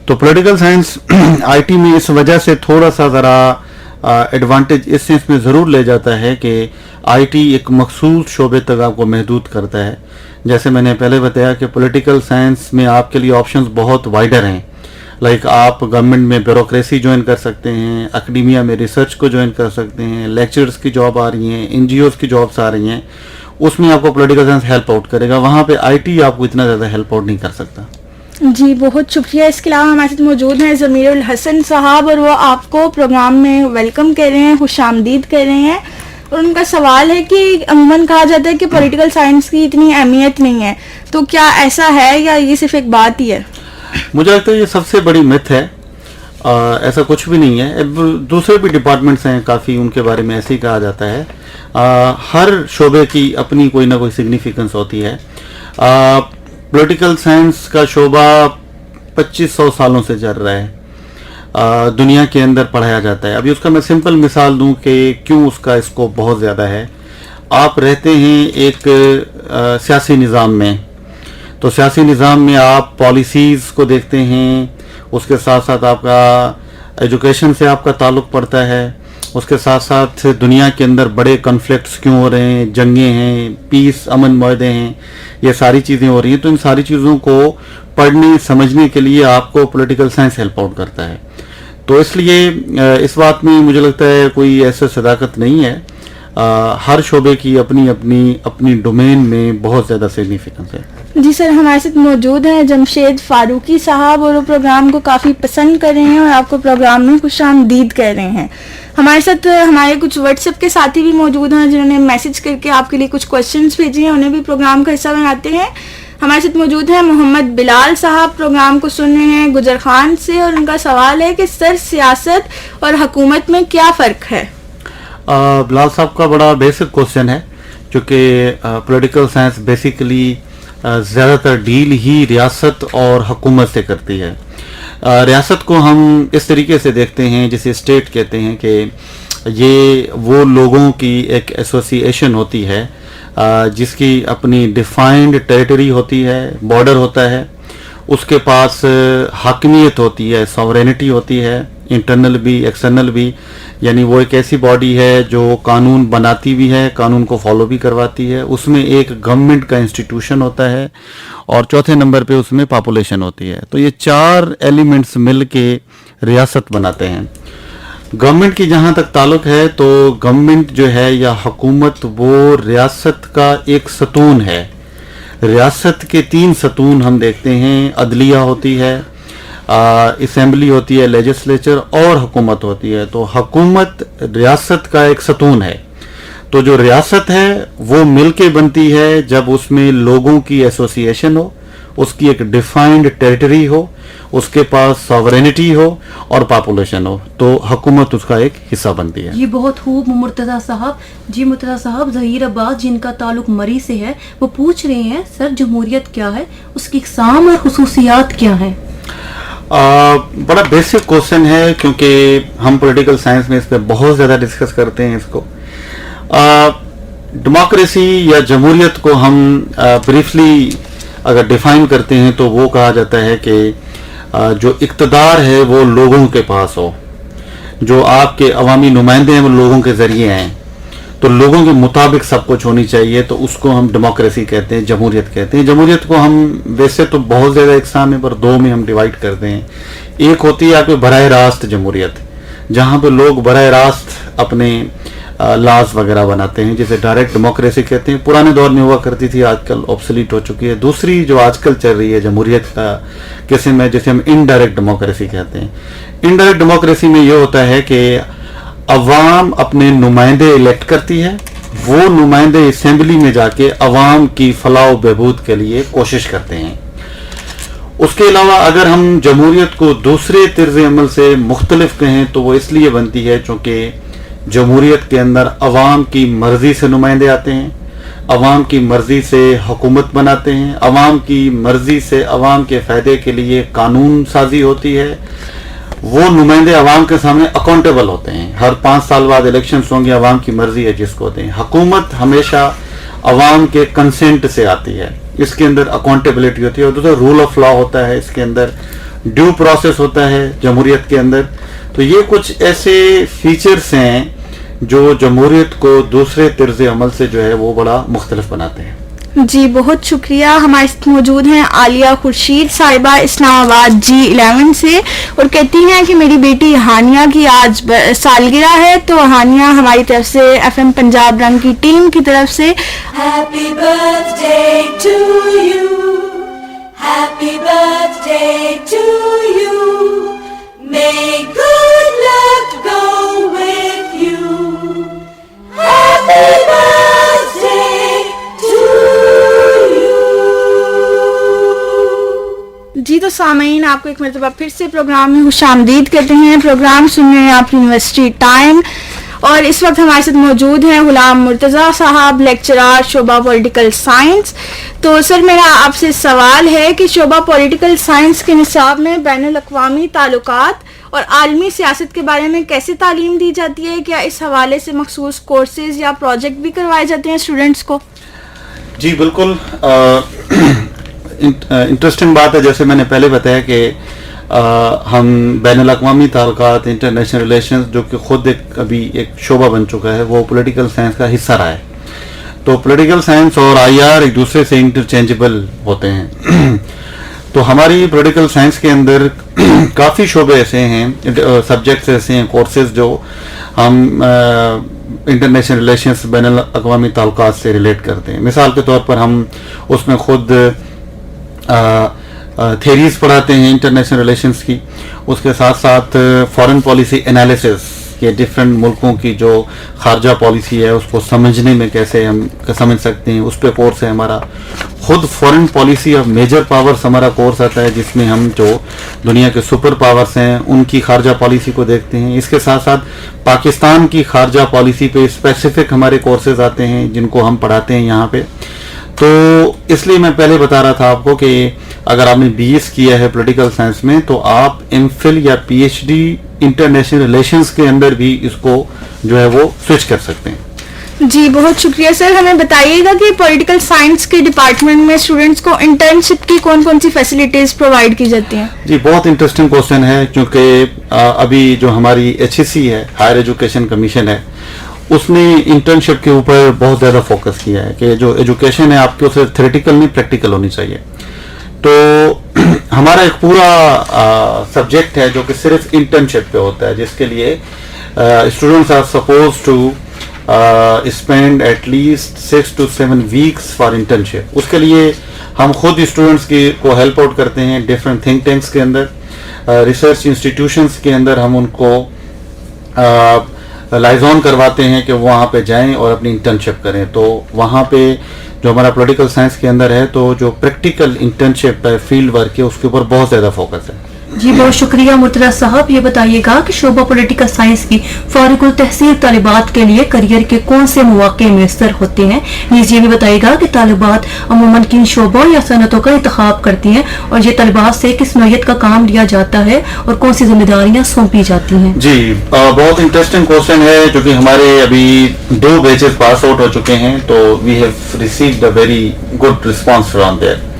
तो पॉलिटिकल साइंस आईटी में इस वजह से थोड़ा सा ज़रा एडवांटेज इस सेंस में ज़रूर ले जाता है कि आईटी एक मखसूस शोबे तक आपको महदूद करता है। जैसे मैंने पहले बताया कि पॉलिटिकल साइंस में आपके लिए ऑप्शंस बहुत वाइडर हैं, लाइक आप गवर्नमेंट में ब्यूरोक्रेसी ज्वाइन कर सकते हैं, एकेडेमिया में रिसर्च को ज्वाइन कर सकते हैं, लेक्चर्स की जॉब आ रही हैं, एनजीओज़ की जॉब्स आ रही हैं, उसमें आपको पॉलिटिकल साइंस हेल्प आउट करेगा। वहाँ पे आईटी आपको इतना ज़्यादा हेल्प आउट नहीं कर सकता। जी, बहुत शुक्रिया। इसके अलावा हमारे साथ मौजूद हैं ज़मीरुल हसन साहब, और वो आपको प्रोग्राम में वेलकम कर रहे हैं, खुश आमदीद कर रहे हैं। और उनका सवाल है कि अमूमन कहा जाता है कि पॉलिटिकल साइंस की इतनी अहमियत नहीं है, तो क्या ऐसा है या ये सिर्फ एक बात ही है? मुझे लगता है ये सबसे बड़ी मिथ है। ऐसा कुछ भी नहीं है। दूसरे भी डिपार्टमेंट्स हैं काफ़ी, उनके बारे में ऐसे ही कहा जाता है। हर शोबे की अपनी कोई ना कोई सिग्निफिकेंस होती है। पॉलिटिकल साइंस का शोबा 2500 सालों से चल रहा है, दुनिया के अंदर पढ़ाया जाता है। अभी उसका मैं सिंपल मिसाल दूं कि क्यों उसका स्कोप बहुत ज़्यादा है। आप रहते हैं एक सियासी निज़ाम में, तो सियासी निज़ाम में आप पॉलिसीज़ को देखते हैं, उसके साथ साथ आपका एजुकेशन से आपका ताल्लुक़ पड़ता है, उसके साथ साथ दुनिया के अंदर बड़े कॉन्फ्लिक्ट्स क्यों हो रहे हैं, जंगें हैं, पीस अमन मुआहदे हैं, ये सारी चीज़ें हो रही हैं। तो इन सारी चीज़ों को पढ़ने समझने के लिए आपको पॉलिटिकल साइंस हेल्प आउट करता है। तो इसलिए इस बात में मुझे लगता है कोई ऐसा सदाकत नहीं है। हर शोबे की अपनी अपनी डोमेन में बहुत ज़्यादा सिग्निफिकेंस है। جی سر، ہمارے ساتھ موجود ہیں جمشید فاروقی صاحب، اور وہ پروگرام کو کافی پسند کر رہے ہیں اور آپ کو پروگرام میں خوش آمدید کہہ رہے ہیں. ہمارے ساتھ ہمارے کچھ واٹس ایپ کے ساتھی بھی موجود ہیں جنہوں نے میسج کر کے آپ کے لیے کچھ کوشچنس بھیجے ہیں، انہیں بھی پروگرام کا حصہ بناتے ہیں. ہمارے ساتھ موجود ہیں محمد بلال صاحب، پروگرام کو سن رہے ہیں گجر خان سے، اور ان کا سوال ہے کہ سر سیاست اور حکومت میں کیا فرق ہے؟ بلال صاحب کا بڑا بیسک کوشچن ہے، چونکہ پولیٹیکل سائنس بیسیکلی زیادہ تر ڈیل ہی ریاست اور حکومت سے کرتی ہے. ریاست کو ہم اس طریقے سے دیکھتے ہیں جسے اسٹیٹ کہتے ہیں کہ یہ وہ لوگوں کی ایک ایسوسی ایشن ہوتی ہے جس کی اپنی ڈیفائنڈ ٹیریٹری ہوتی ہے، بارڈر ہوتا ہے، اس کے پاس حاکمیت ہوتی ہے، ساورینٹی ہوتی ہے، انٹرنل بھی ایکسٹرنل بھی. یعنی وہ ایک ایسی باڈی ہے جو قانون بناتی بھی ہے، قانون کو فالو بھی کرواتی ہے. اس میں ایک گورنمنٹ کا انسٹیٹیوشن ہوتا ہے، اور چوتھے نمبر پہ اس میں پاپولیشن ہوتی ہے. تو یہ 4 ایلیمنٹس مل کے ریاست بناتے ہیں. گورنمنٹ کی جہاں تک تعلق ہے تو گورنمنٹ جو ہے یا حکومت وہ ریاست کا ایک ستون ہے. ریاست کے 3 ستون ہم دیکھتے ہیں، عدلیہ ہوتی ہے، اسمبلی ہوتی ہے، لیجسلیچر، اور حکومت ہوتی ہے. تو حکومت ریاست کا ایک ستون ہے. تو جو ریاست ہے وہ مل کے بنتی ہے جب اس میں لوگوں کی ایسوسی ایشن ہو، اس کی ایک ڈیفائنڈ ٹیریٹری ہو، اس کے پاس ساورینٹی ہو اور پاپولیشن ہو، تو حکومت اس کا ایک حصہ بنتی ہے. یہ بہت خوب مرتضیٰ صاحب. جی مرتضیٰ صاحب، ظہیر عباس جن کا تعلق مری سے ہے وہ پوچھ رہے ہیں سر جمہوریت کیا ہے، اس کی اقسام اور خصوصیات کیا ہیں؟ بڑا بیسک کوشچن ہے، کیونکہ ہم پولیٹیکل سائنس میں اس پہ بہت زیادہ ڈسکس کرتے ہیں اس کو. ڈیموکریسی یا جمہوریت کو ہم بریفلی اگر ڈیفائن کرتے ہیں تو وہ کہا جاتا ہے کہ جو اقتدار ہے وہ لوگوں کے پاس ہو، جو آپ کے عوامی نمائندے ہیں وہ لوگوں کے ذریعے ہیں، تو لوگوں کے مطابق سب کچھ ہونی چاہیے، تو اس کو ہم ڈیموکریسی کہتے ہیں، جمہوریت کہتے ہیں. جمہوریت کو ہم ویسے تو بہت زیادہ اقسام ہے پر 2 میں ہم ڈیوائڈ کرتے ہیں. ایک ہوتی ہے آپ کے براہ راست جمہوریت، جہاں پہ لوگ براہ راست اپنے لاز وغیرہ بناتے ہیں، جسے ڈائریکٹ ڈیموکریسی کہتے ہیں. پرانے دور میں ہوا کرتی تھی، آج کل آبسلیٹ ہو چکی ہے. دوسری جو آج کل چل رہی ہے جمہوریت کا قسم ہے، جسے ہم انڈائریکٹ ڈیموکریسی کہتے ہیں. انڈائریکٹ ڈیموکریسی میں یہ ہوتا ہے کہ عوام اپنے نمائندے الیکٹ کرتی ہے، وہ نمائندے اسمبلی میں جا کے عوام کی فلاح و بہبود کے لیے کوشش کرتے ہیں. اس کے علاوہ اگر ہم جمہوریت کو دوسرے طرز عمل سے مختلف کہیں تو وہ اس لیے بنتی ہے چونکہ جمہوریت کے اندر عوام کی مرضی سے نمائندے آتے ہیں، عوام کی مرضی سے حکومت بناتے ہیں، عوام کی مرضی سے عوام کے فائدے کے لیے قانون سازی ہوتی ہے. وہ نمائندے عوام کے سامنے اکاؤنٹیبل ہوتے ہیں. ہر 5 سال بعد الیکشنز ہوں گے، عوام کی مرضی ہے جس کو دیں. حکومت ہمیشہ عوام کے کنسنٹ سے آتی ہے، اس کے اندر اکاؤنٹیبلٹی ہوتی ہے. اور دوسرا رول آف لا ہوتا ہے، اس کے اندر ڈیو پروسیس ہوتا ہے جمہوریت کے اندر. تو یہ کچھ ایسے فیچرز ہیں جو جمہوریت کو دوسرے طرز عمل سے جو ہے وہ بڑا مختلف بناتے ہیں. جی بہت شکریہ. ہمارے ساتھ موجود ہیں عالیہ خورشید صاحبہ اسلام آباد G11 سے، اور کہتی ہیں کہ میری بیٹی ہانیہ کی آج سالگرہ ہے، تو ہانیہ ہماری طرف سے FM پنجاب رنگ کی ٹیم کی طرف سے Happy birthday to you, happy birthday to you, may good luck go with you, happy birthday to you. جی تو سامعین، آپ کو ایک مرتبہ پھر سے پروگرام میں خوش آمدید کرتے ہیں. پروگرام سن رہے ہیں آپ یونیورسٹی ٹائم، اور اس وقت ہمارے ساتھ موجود ہیں غلام مرتضیٰ صاحب، لیکچرار شعبہ پولیٹیکل سائنس. تو سر میرا آپ سے سوال ہے کہ شعبہ پولیٹیکل سائنس کے نصاب میں بین الاقوامی تعلقات اور عالمی سیاست کے بارے میں کیسے تعلیم دی جاتی ہے؟ کیا اس حوالے سے مخصوص کورسز یا پروجیکٹ بھی کروائے جاتے ہیں اسٹوڈنٹس کو؟ جی بالکل، انٹرسٹنگ بات ہے. جیسے میں نے پہلے بتایا کہ ہم بین الاقوامی تعلقات، انٹرنیشنل ریلیشنز، جو کہ خود ابھی ایک شعبہ بن چکا ہے، وہ پولیٹیکل سائنس کا حصہ رہا ہے. تو پولیٹیکل سائنس اور IR ایک دوسرے سے انٹرچینجبل ہوتے ہیں. تو ہماری پولیٹیکل سائنس کے اندر کافی شعبے ایسے ہیں، سبجیکٹس ایسے ہیں، کورسز جو ہم انٹرنیشنل ریلیشنز، بین الاقوامی تعلقات سے ریلیٹ کرتے ہیں. مثال کے طور پر ہم اس میں خود थेरीज पढ़ाते हैं इंटरनेशनल रिलेशंस की, उसके साथ साथ फॉरेन पॉलिसी एनालिसिस के डिफरेंट मुल्कों की जो खारजा पॉलिसी है उसको समझने में कैसे हम समझ सकते हैं, उस पर कोर्स है हमारा। खुद foreign policy of major powers हमारा कोर्स आता है, जिसमें हम जो दुनिया के सुपर पावर्स हैं उनकी खारजा पॉलिसी को देखते हैं। इसके साथ साथ पाकिस्तान की खारजा पॉलिसी पे स्पेसिफिक हमारे कोर्सेज आते हैं जिनको हम पढ़ाते हैं यहाँ पे। तो इसलिए मैं पहले बता रहा था आपको कि अगर आपने बीएस किया है पॉलिटिकल साइंस में तो आप एमफिल या पीएचडी इंटरनेशनल रिलेशंस के अंदर भी इसको जो है वो स्विच कर सकते हैं। जी बहुत शुक्रिया सर। हमें बताइएगा कि पॉलिटिकल साइंस के डिपार्टमेंट में स्टूडेंट्स को इंटर्नशिप की कौन कौन सी फैसिलिटीज प्रोवाइड की जाती हैं? जी बहुत इंटरेस्टिंग क्वेश्चन है, क्योंकि अभी जो हमारी एचईसी है, हायर एजुकेशन कमीशन है, उसने इंटर्नशिप के ऊपर बहुत ज़्यादा फोकस किया है कि जो एजुकेशन है आपके उसे थ्योरेटिकल नहीं प्रैक्टिकल होनी चाहिए। तो हमारा एक पूरा सब्जेक्ट है जो कि सिर्फ इंटर्नशिप पे होता है, जिसके लिए students are suppose to spend at least 6 to 7 weeks for internship. उसके लिए हम खुद स्टूडेंट्स को हेल्प आउट करते हैं डिफरेंट थिंक टैंक्स के अंदर, रिसर्च इंस्टीट्यूशंस के अंदर हम उनको लाइजॉन करवाते हैं कि वो वहाँ पे जाएं और अपनी इंटर्नशिप करें। तो वहाँ पे जो हमारा पॉलिटिकल साइंस के अंदर है तो जो प्रैक्टिकल इंटर्नशिप है, फील्ड वर्क है, उसके ऊपर बहुत ज़्यादा फोकस है। जी बहुत शुक्रिया मुर्तज़ा साहब। ये बताइएगा कि शोबा पॉलिटिकल साइंस की फारिगुल तहसील तालिबात के लिए करियर के कौन से मौके मैसर होते हैं। नीचे ये भी बताइएगा कि तालिबात अमूमन किन शोबों या सनतों का इंतखाब करती हैं और ये तालिबात से किस नौयत का काम लिया जाता है और कौन सी जिम्मेदारियां सौंपी जाती हैं। जी बहुत इंटरेस्टिंग क्वेश्चन है, क्योंकि हमारे अभी 2 बैचेस पास आउट हो चुके हैं, तो we have received a very good response from there.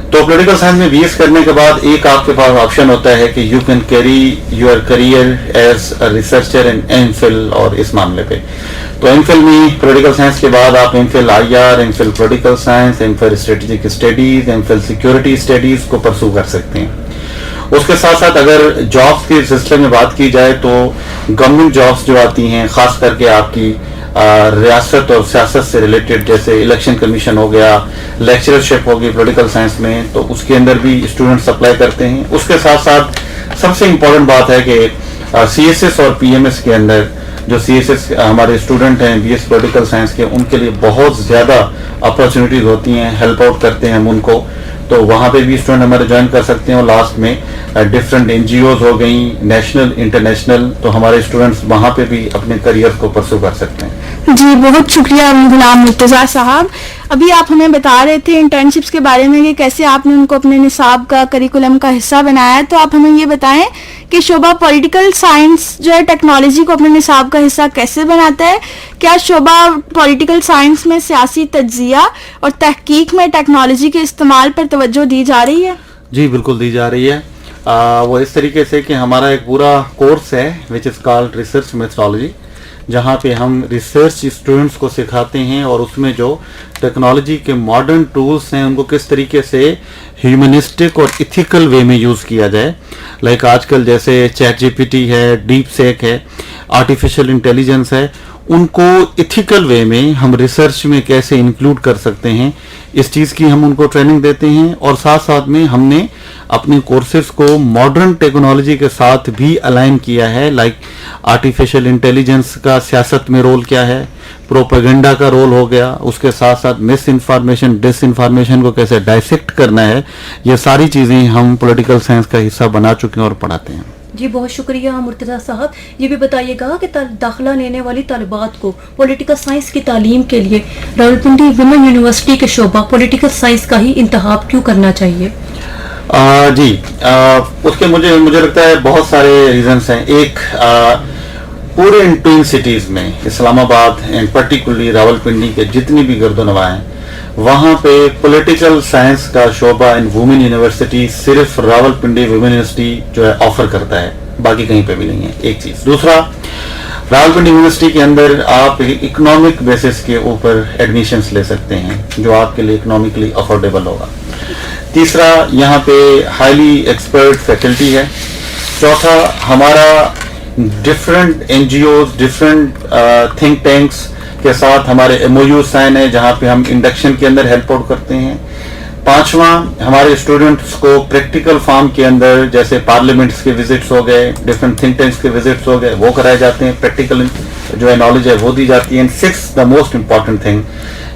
तो पॉलिटिकल साइंस में बीएस करने के बाद एक आपके पास ऑप्शन होता है कि you can carry your career as a researcher in MPhil, और इस मामले पे तो एमफिल में पॉलिटिकल साइंस के बाद आप MPhil IR, MPhil political science, MPhil strategic studies, MPhil security studies को परसू कर सकते हैं। उसके साथ साथ अगर जॉब्स के सिलसिले में बात की जाए तो गवर्नमेंट जॉब्स जो आती हैं, खास करके आपकी रियासत और सियासत से रिलेटेड, जैसे इलेक्शन कमीशन हो गया, लेक्चरशिप होगी पॉलिटिकल साइंस में, तो उसके अंदर भी स्टूडेंट्स अप्लाई करते हैं। उसके साथ साथ सबसे इम्पोर्टेंट बात है कि सीएसएस और पीएमएस के अंदर जो सीएसएस हमारे स्टूडेंट हैं बीएस पॉलिटिकल साइंस के, उनके लिए बहुत ज़्यादा अपॉर्चुनिटीज़ होती हैं, हेल्प आउट करते हैं हम उनको, तो वहाँ पे भी स्टूडेंट हमारे ज्वाइन कर सकते हैं। और लास्ट में डिफरेंट एनजीओज हो गई, नेशनल इंटरनेशनल, तो हमारे स्टूडेंट्स वहाँ पे भी अपने करियर को परसू कर सकते हैं। जी बहुत शुक्रिया गुलाम मुर्तज़ा साहब। अभी आप हमें बता रहे थे इंटर्नशिप्स के बारे में कि कैसे आपने उनको अपने निसाब का करिकुलम का हिस्सा बनाया है, तो आप हमें ये बताएं कि शोबा पॉलिटिकल साइंस जो है टेक्नोलॉजी को अपने निसाब का हिस्सा कैसे बनाता है। क्या शोबा पॉलिटिकल साइंस में सियासी तज्जिया और तहकीक में टेक्नोलॉजी के इस्तेमाल पर तवज्जो दी जा रही है? जी बिल्कुल दी जा रही है। वो इस तरीके से कि हमारा एक पूरा कोर्स है which is called research methodology, जहाँ पे हम रिसर्च स्टूडेंट्स को सिखाते हैं और उसमें जो टेक्नोलॉजी के मॉडर्न टूल्स हैं उनको किस तरीके से ह्यूमनिस्टिक और इथिकल वे में यूज़ किया जाए। लाइक आजकल जैसे चैट जीपीटी है, डीप सेक है, आर्टिफिशियल इंटेलिजेंस है, उनको इथिकल वे में हम रिसर्च में कैसे इंक्लूड कर सकते हैं, इस चीज़ की हम उनको ट्रेनिंग देते हैं। और साथ साथ में हमने अपने कोर्सेज को मॉडर्न टेक्नोलॉजी के साथ भी अलाइन किया है। लाइक आर्टिफिशियल इंटेलिजेंस का सियासत में रोल क्या है, प्रोपेगेंडा का रोल हो गया, उसके साथ साथ मिस इन्फॉर्मेशन, डिस इन्फॉर्मेशन को कैसे डाइसेक्ट करना है, ये सारी चीज़ें हम पॉलिटिकल साइंस का हिस्सा बना चुके हैं और पढ़ाते हैं। जी बहुत शुक्रिया मुर्तज़ा साहब। ये भी बताइएगा कि दाखिला लेने वाली तालिबात को पॉलिटिकल साइंस की तालीम के लिए रावलपिंडी विमेन यूनिवर्सिटी के शोबा पॉलिटिकल साइंस का ही इंतखाब क्यों करना चाहिए? उसके मुझे लगता है बहुत सारे रीजंस हैं। एक पूरे इन ट्विन सिटीज़ में इस्लामाबाद एंड पर्टिकुलरली रावलपिंडी के जितनी भी गर्दोनवा हैं, वहाँ पे पॉलिटिकल साइंस का शोबा इन वुमेन यूनिवर्सिटी सिर्फ रावलपिंडी वुमेन यूनिवर्सिटी जो है ऑफर करता है, बाकी कहीं पे भी नहीं है। एक चीज़। दूसरा, रावलपिंडी यूनिवर्सिटी के अंदर आप इकोनॉमिक बेसिस के ऊपर एडमिशन्स ले सकते हैं जो आपके लिए इकोनॉमिकली अफोर्डेबल होगा। तीसरा, यहाँ पे हाईली एक्सपर्ट फैकल्टी है। चौथा, हमारा different NGOs, different think tanks के साथ हमारे एमओयू साइन है जहाँ पे हम इंडक्शन के अंदर हेल्प आउट करते हैं। पांचवा, हमारे स्टूडेंट्स को प्रैक्टिकल फॉर्म के अंदर जैसे पार्लियामेंट्स के विजिट्स हो गए, डिफरेंट थिंक टैंक्स के विजिट्स हो गए, वो कराए जाते हैं, प्रैक्टिकल जो है नॉलेज है वो दी जाती है। And six, the most important thing,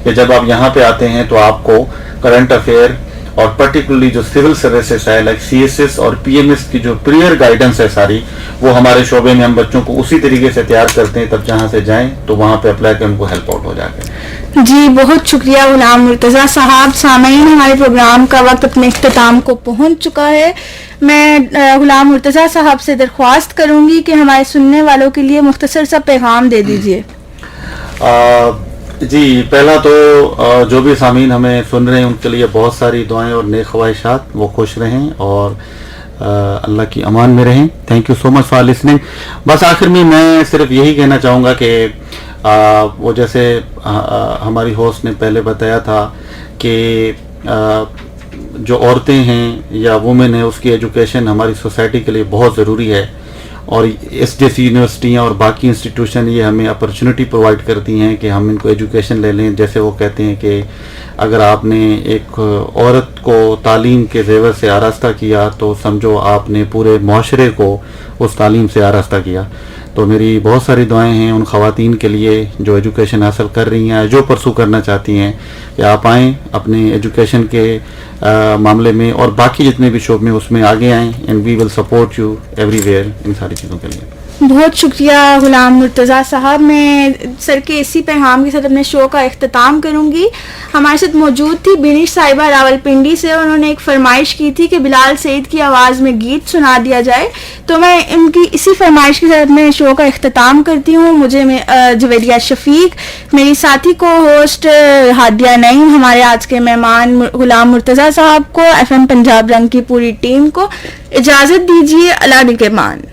कि जब आप यहाँ पे आते हैं तो आपको करंट अफेयर और पर्टिकुलरली जो सिविल सर्विसेज है लाइक CSS और PMS की जो प्रियर गाइडेंस है सारी, वो हमारे शोबे में हम बच्चों को उसी तरीके से तैयार करते हैं, तब जहाँ से जाएं तो वहाँ पे अप्लाई करें, उनको हेल्प आउट हो जाके। जी बहुत शुक्रिया गुलाम मुर्तज़ा साहब। सामईन, हमारे प्रोग्राम का वक्त अपने इख्तिताम को पहुंच चुका है। मैं गुलाम मुर्तज़ा साहब से दरख्वास्त करूंगी कि हमारे सुनने वालों के लिए मुख्तसर सा पैगाम दे दीजिए। जी, पहला तो जो भी सामीन हमें सुन रहे हैं उनके लिए बहुत सारी दुआएं और नेक ख्वाहिशात, वो खुश रहें और अल्लाह की अमान में रहें। Thank you so much for listening. बस आखिर में मैं सिर्फ यही कहना चाहूँगा कि वो जैसे हमारी होस्ट ने पहले बताया था कि जो औरतें हैं या वुमेन है उसकी एजुकेशन हमारी सोसाइटी के लिए बहुत ज़रूरी है, और इस जैसी यूनिवर्सिटियाँ और बाकी इंस्टीट्यूशन ये हमें अपॉर्चुनिटी प्रोवाइड करती हैं कि हम इनको एजुकेशन ले लें। जैसे वो कहते हैं कि अगर आपने एक औरत को तालीम के ज़ेवर से आरास्ता किया तो समझो आपने पूरे माशरे को उस तालीम से आरास्ता किया। तो मेरी बहुत सारी दुआएं हैं उन ख़वातीन के लिए जो एजुकेशन हासिल कर रही हैं, जो परसू करना चाहती हैं, कि आप आएँ अपने एजुकेशन के मामले में और बाकी जितने भी शोब में उसमें आगे आएँ, and we will support you everywhere इन सारी चीज़ों के लिए। बहुत शुक्रिया गुलाम मुर्तज़ा साहब। मैं सर के इसी पैगाम के साथ अपने शो का इख्तिताम करूंगी। हमारे साथ मौजूद थी बिनिश साहिबा रावलपिंडी से। उन्होंने एक फरमाइश की थी कि बिलाल सईद की आवाज़ में गीत सुना दिया जाए, तो मैं इनकी इसी फरमाइश के साथ अपने शो का इख्तिताम करती हूँ। मुझे जवेरिया शफीक, मेरी साथी को होस्ट हादिया नईम, हमारे आज के मेहमान गुलाम मुर्तज़ा साहब को, FM पंजाब रंग की पूरी टीम को इजाज़त दीजिए। अल्लाह निगहबान।